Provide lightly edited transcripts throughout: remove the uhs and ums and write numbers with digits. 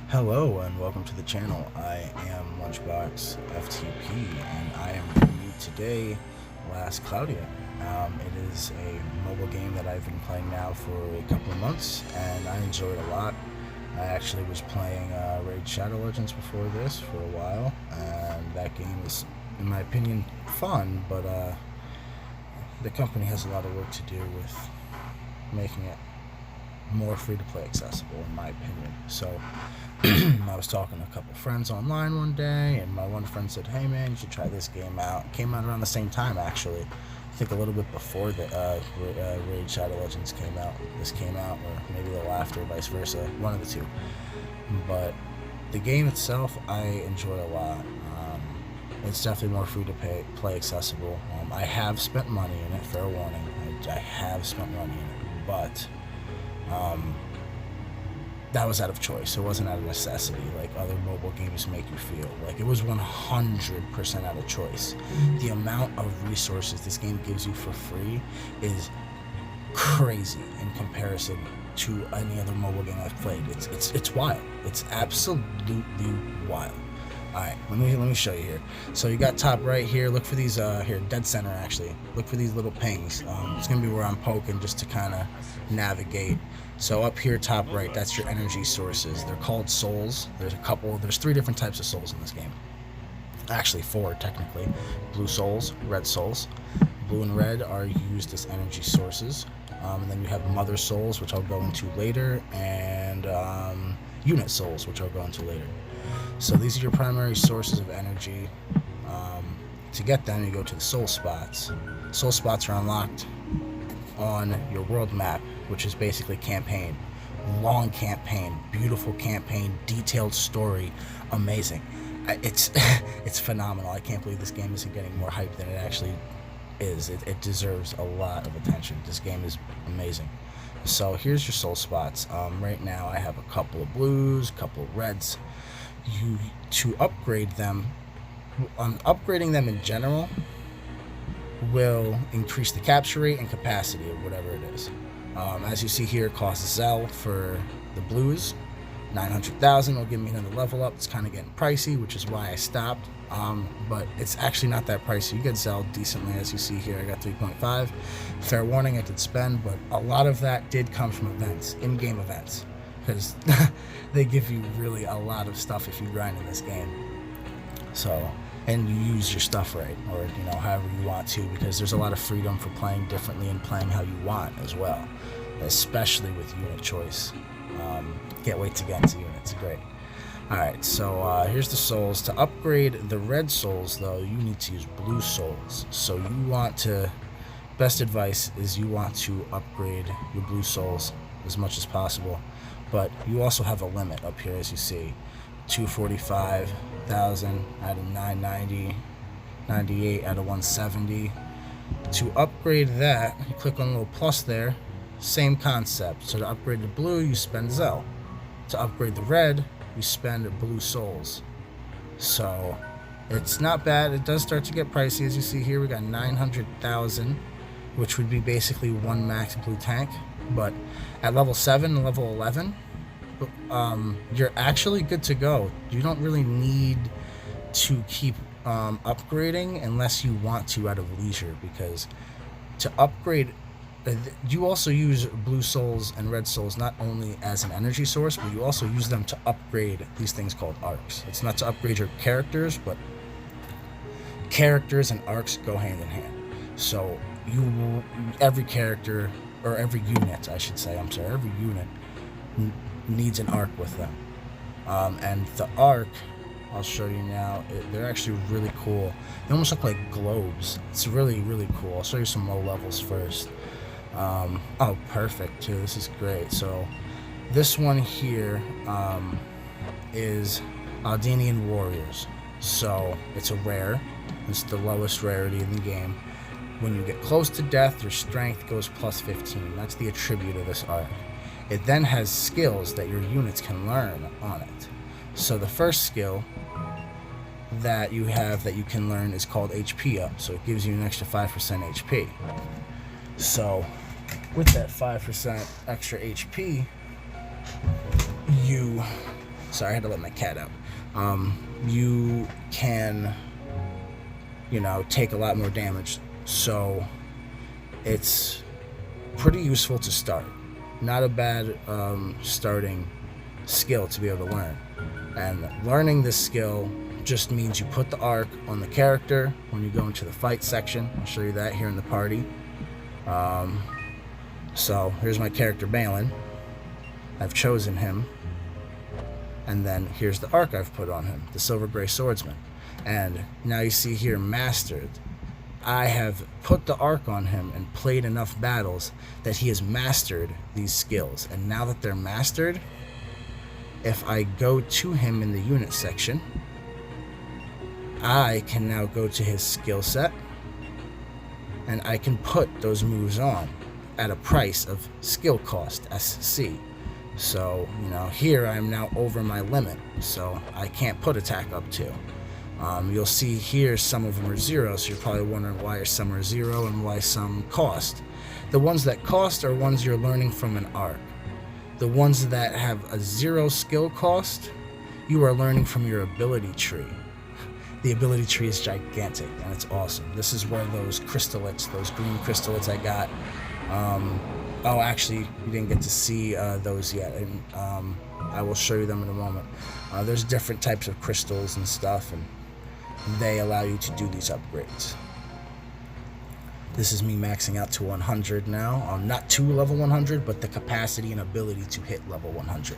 Hello and welcome to the channel. I am Lunchbox FTP and I am bringing you today Last Cloudia. It is a mobile game that I've been playing now for a couple of months and I enjoy it a lot. I actually was playing Raid Shadow Legends before this for a while, and that game is, in my opinion, fun, but the company has a lot of work to do with making it more free-to-play accessible, in my opinion. So I was talking to a couple friends online one day, and my one friend said, "Hey man, you should try this game out." It came out around the same time, actually. I think a little bit before the Raid Shadow Legends came out. This came out, or maybe a little after, vice versa, one of the two. But the game itself, I enjoy a lot. It's definitely more free-to-play accessible. I have spent money in it, fair warning. I have spent money in it, but that was out of choice. It wasn't out of necessity like other mobile games make you feel. Like, it was 100% out of choice. The amount of resources this game gives you for free is crazy in comparison to any other mobile game I've played. It's wild. It's absolutely wild. Alright, let me show you here. So you got top right here, look for these, here, dead center actually. Look for these little pings. It's going to be where I'm poking just to kind of navigate. So up here, top right, that's your energy sources. They're called souls. There's 3 different types of souls in this game. Actually 4, technically. Blue souls, red souls. Blue and red are used as energy sources. And then you have mother souls, which I'll go into later, and unit souls, which I'll go into later. So these are your primary sources of energy. To get them, you go to the soul spots. Soul spots are unlocked on your world map, which is basically campaign. Long campaign, beautiful campaign, detailed story, amazing. It's phenomenal. I can't believe this game isn't getting more hype than it actually is. It deserves a lot of attention. This game is amazing. So here's your soul spots. Right now I have a couple of blues, a couple of reds. To upgrade them, upgrading them in general will increase the capture rate and capacity of whatever it is. As you see here, it costs Zell for the blues. 900,000 will give me another level up. It's kind of getting pricey, which is why I stopped. But it's actually not that pricey. You get Zell decently, as you see here. I got 3.5. Fair warning, I did spend, but a lot of that did come from events, in-game events, because they give you really a lot of stuff if you grind in this game. So, and you use your stuff right, or however you want to, because there's a lot of freedom for playing differently and playing how you want as well, especially with unit choice. Can't wait to get into units. Great. Alright, so here's the souls. To upgrade the red souls, though, you need to use blue souls. So you want to, best advice is you want to upgrade your blue souls as much as possible. But you also have a limit up here, as you see. 245,000 out of 990, 98 out of 170. To upgrade that, you click on the little plus there. Same concept. So to upgrade the blue, you spend Zell. To upgrade the red, you spend blue souls. So it's not bad. It does start to get pricey. As you see here, we got 900,000, which would be basically 1 max blue tank. But at level 7 and level 11, you're actually good to go. You don't really need to keep upgrading unless you want to out of leisure, because to upgrade, you also use blue souls and red souls not only as an energy source, but you also use them to upgrade these things called arcs. It's not to upgrade your characters, but characters and arcs go hand in hand. So every character, or every unit, I should say, every unit needs an arc with them. And the arc, I'll show you now, they're actually really cool. They almost look like globes. It's really, really cool. I'll show you some low levels first. Oh, perfect, too. This is great. So this one here is Aldinian Warriors. So it's a rare. It's the lowest rarity in the game. When you get close to death, your strength goes plus 15. That's the attribute of this arc. It then has skills that your units can learn on it. So the first skill that you have that you can learn is called HP up. So it gives you an extra 5% HP. So with that 5% extra HP, you Sorry, I had to let my cat out. You can, take a lot more damage. So it's pretty useful to start. Not a bad starting skill to be able to learn. And learning this skill just means you put the arc on the character when you go into the fight section. I'll show you that here in the party. So here's my character Balin. I've chosen him. And then here's the arc I've put on him, the Silver Gray Swordsman. And now you see here, Mastered. I have put the arc on him and played enough battles that he has mastered these skills. And now that they're mastered, if I go to him in the unit section, I can now go to his skill set and I can put those moves on at a price of skill cost, SC. So, here I'm now over my limit, so I can't put attack up to. You'll see here some of them are 0, so you're probably wondering why some are 0 and why some cost. The ones that cost are ones you're learning from an arc. The ones that have a 0 skill cost, you are learning from your ability tree. The ability tree is gigantic and it's awesome. This is where those crystallets, those green crystallets I got. Oh, actually, you didn't get to see those yet. And, I will show you them in a moment. There's different types of crystals and stuff, and they allow you to do these upgrades. This is me maxing out to 100 now. Not to level 100, but the capacity and ability to hit level 100.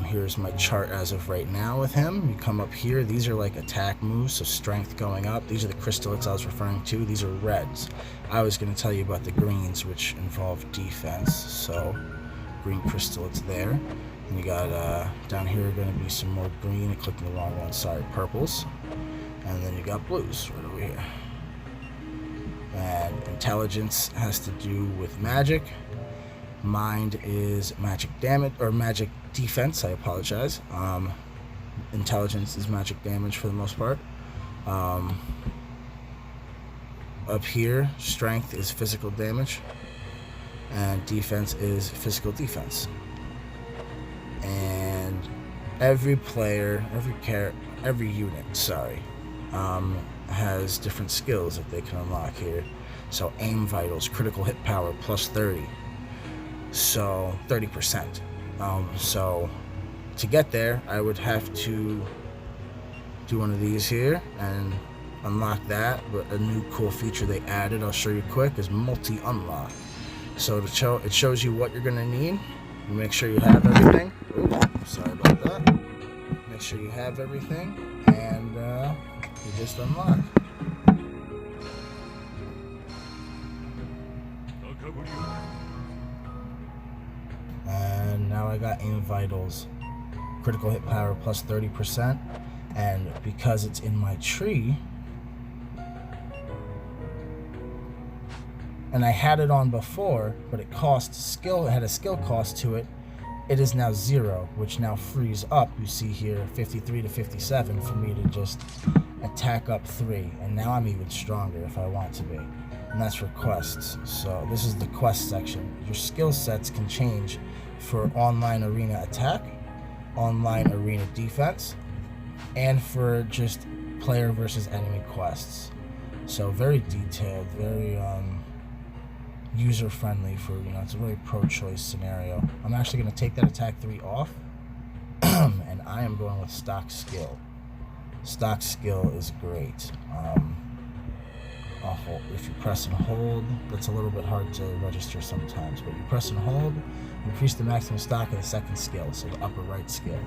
Here's my chart as of right now with him. You come up here. These are like attack moves, so strength going up. These are the crystallets I was referring to. These are reds. I was going to tell you about the greens, which involve defense. So green crystallets there. And you got down here are going to be some more green. I clicked the wrong one. Sorry, purples. And then you got blues right over here. And intelligence has to do with magic. Mind is magic damage, or magic defense, I apologize. Intelligence is magic damage for the most part. Up here, strength is physical damage, and defense is physical defense. And every player, every unit, has different skills that they can unlock here. So aim vitals, critical hit power plus 30. So 30%. So to get there, I would have to do one of these here and unlock that. But a new cool feature they added, I'll show you quick, is multi-unlock. So it shows you what you're gonna need. You make sure you have everything. Oops, sorry about that. Make sure you have everything, and you just unlock. And now I got aim vitals, critical hit power plus 30%, and because it's in my tree, and I had it on before, but it cost skill, it had a skill cost to it, it is now 0, which now frees up, you see here, 53 to 57 for me to just attack up 3, and now I'm even stronger if I want to be. And that's for quests. So this is the quest section. Your skill sets can change for online arena attack, online arena defense, and for just player versus enemy quests. So very detailed, very user-friendly for, it's a very pro-choice scenario. I'm actually going to take that attack 3 off, and I am going with stock skill. Stock skill is great. If you press and hold, that's a little bit hard to register sometimes, but you press and hold, increase the maximum stock of the second skill, so the upper right skill.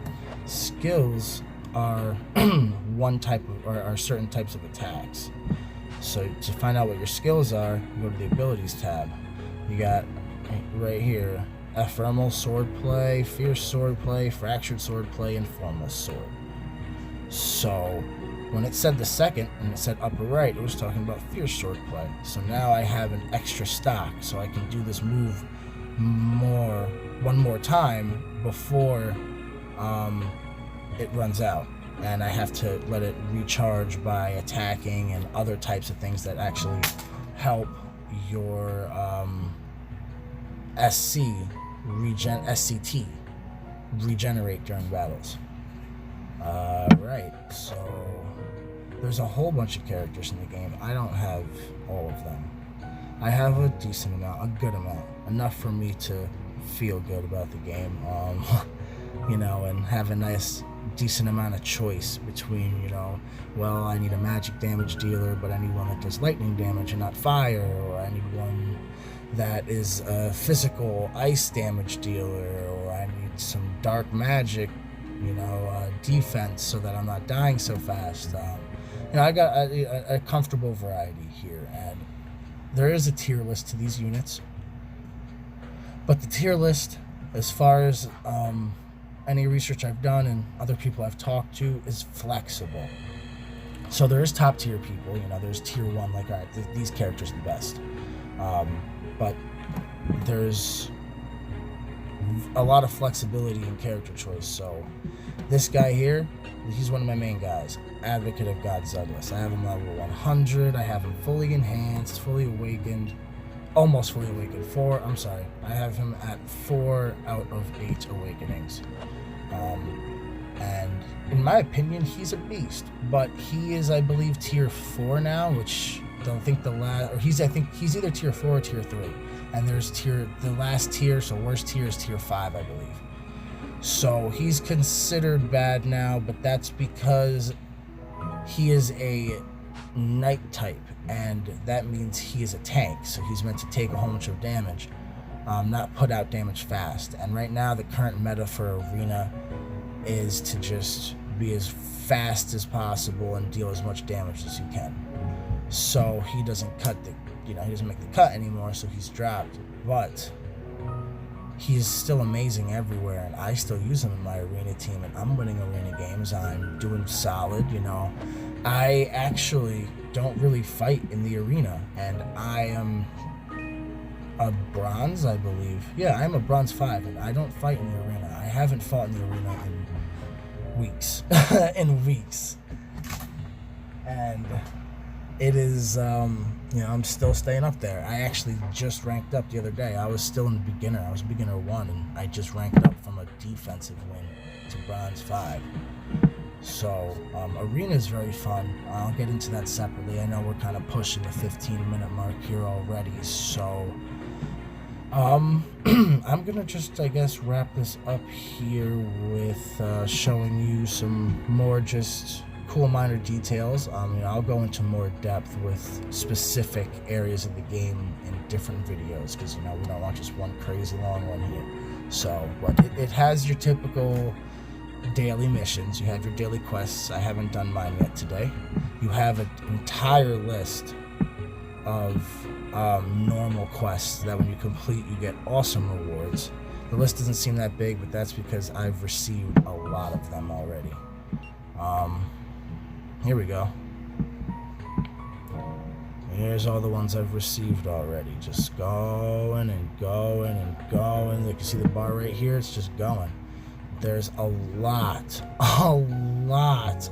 Skills are are certain types of attacks. So to find out what your skills are, you go to the abilities tab. You got right here, ephemeral swordplay, fierce swordplay, fractured swordplay, and formless sword. So when it said the second and it said upper right, it was talking about fierce swordplay. So now I have an extra stock, so I can do this move one more time before it runs out. And I have to let it recharge by attacking and other types of things that actually help your SCT regenerate during battles. Right, so there's a whole bunch of characters in the game. I don't have all of them. I have a decent amount, a good amount, enough for me to feel good about the game, and have a nice, decent amount of choice between, well, I need a magic damage dealer, but I need one that does lightning damage and not fire, or I need one that is a physical ice damage dealer, or I need some dark magic, defense so that I'm not dying so fast. I got a comfortable variety here, and there is a tier list to these units, but the tier list, as far as any research I've done and other people I've talked to, is flexible. So there is top tier people, there's tier 1, like, all right, these characters are the best. But there's a lot of flexibility in character choice. So this guy here, he's one of my main guys, Advocate of God Douglas. I have him level 100. I have him fully enhanced, fully awakened, almost fully awakened. I have him at 4 out of 8 awakenings. And in my opinion, he's a beast. But he is, I believe, tier 4 now, which I don't think I think he's either tier 4 or tier 3. And there's the last tier, so worst tier is tier 5, I believe. So he's considered bad now, but that's because he is a knight type, and that means he is a tank, so he's meant to take a whole bunch of damage, not put out damage fast. And right now, the current meta for Arena is to just be as fast as possible and deal as much damage as you can. So he doesn't he doesn't make the cut anymore, so he's dropped. But he's still amazing everywhere, and I still use him in my Arena team, and I'm winning Arena games. I'm doing solid, I actually don't really fight in the Arena, and I am a bronze, I believe. Yeah, I'm a bronze 5, and I don't fight in the Arena. I haven't fought in the Arena in weeks. And it is, I'm still staying up there. I actually just ranked up the other day. I was still in beginner. I was beginner 1, and I just ranked up from a defensive win to bronze 5. So, Arena is very fun. I'll get into that separately. I know we're kind of pushing the 15-minute mark here already, so I'm gonna just, I guess, wrap this up here with showing you some more just cool minor details. I'll go into more depth with specific areas of the game in different videos, because we don't want just one crazy long one here. So, but it has your typical daily missions. You have your daily quests. I haven't done mine yet today. You have an entire list of normal quests that when you complete, you get awesome rewards. The list doesn't seem that big, but that's because I've received a lot of them already. Here we go. Here's all the ones I've received already. Just going and going and going. Like, you see the bar right here? It's just going. There's a lot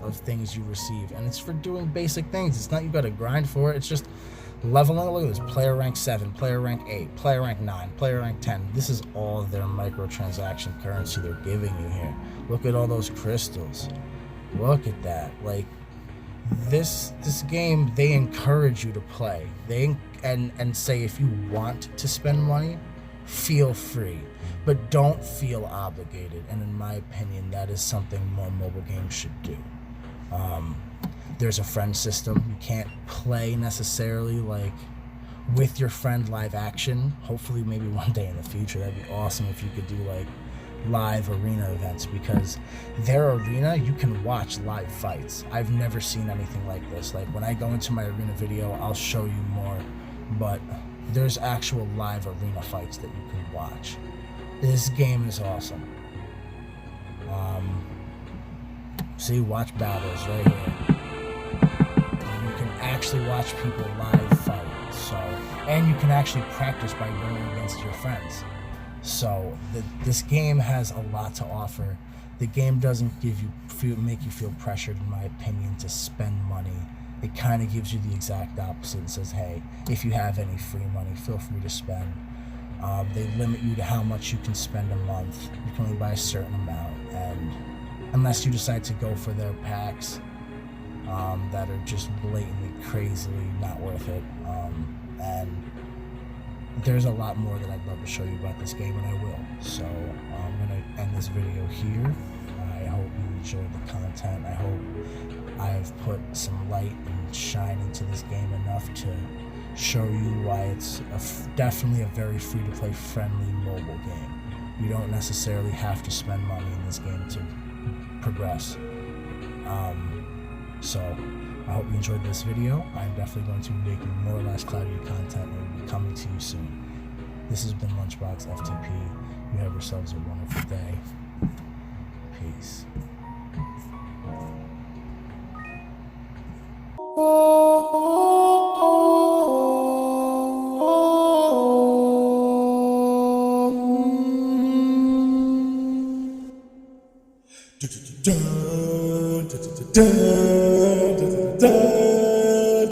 of things you receive, and it's for doing basic things. It's not you gotta grind for it. It's just leveling. Look at this: player rank 7, player rank 8, player rank 9, player rank 10. This is all their microtransaction currency they're giving you here. Look at all those crystals. Look at that. Like, this game, they encourage you to play. And say, if you want to spend money, feel free, but don't feel obligated. And in my opinion, that is something more mobile games should do. There's a friend system. You can't play necessarily like with your friend live action. Hopefully maybe one day in the future, that'd be awesome if you could do like live arena events, because their arena, you can watch live fights. I've never seen anything like this. Like, when I go into my arena video, I'll show you more, but there's actual live arena fights that you can watch. This game is awesome. See, watch battles right here. You can actually watch people live fight. So, and you can actually practice by going against your friends. So this game has a lot to offer. The game doesn't make you feel pressured, in my opinion, to spend money. It kind of gives you the exact opposite and says, hey, if you have any free money, feel free to spend. They limit you to how much you can spend a month. You can only buy a certain amount, and unless you decide to go for their packs that are just blatantly, crazily not worth it. And there's a lot more that I'd love to show you about this game, and I will. So I'm going to end this video here. I hope you enjoyed the content. I hope I've put some light and shine into this game enough to show you why it's definitely a very free-to-play friendly mobile game. You don't necessarily have to spend money in this game to progress. So I hope you enjoyed this video. I'm definitely going to be making more or less Cloudia content, and it will be coming to you soon. This has been Lunchbox FTP. You have yourselves a wonderful day. Peace. Da, da, da, da, da, da, da.